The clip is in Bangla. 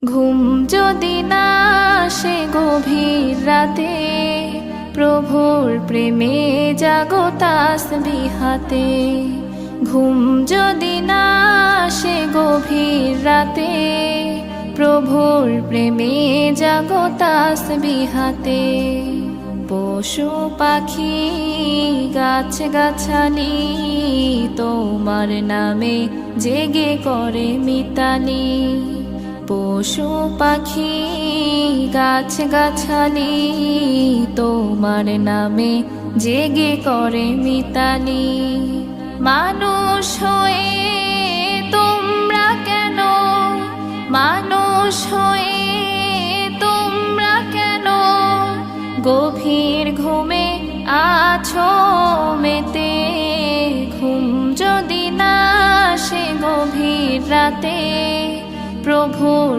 ঘুম যদি না আসে গভীর রাতে, প্রভুর প্রেমে জাগো তাসবিহাতে। ঘুম যদি না আসে গভীর রাতে, প্রভুর প্রেমে জাগো তাসবিহাতে। পশু পাখি গাছ গাছালি তোমার নামে জেগে করে মিতালি। পশু পাখি গাছ গাছালি তোমার নামে জেগে করে মিতালি। মানুষ হয়ে তোমরা কেন, মানুষ হয়ে তোমরা কেন গভীর ঘুমে আছো মেতে। ঘুম যদি না আসে গভীর রাতে, প্রভুর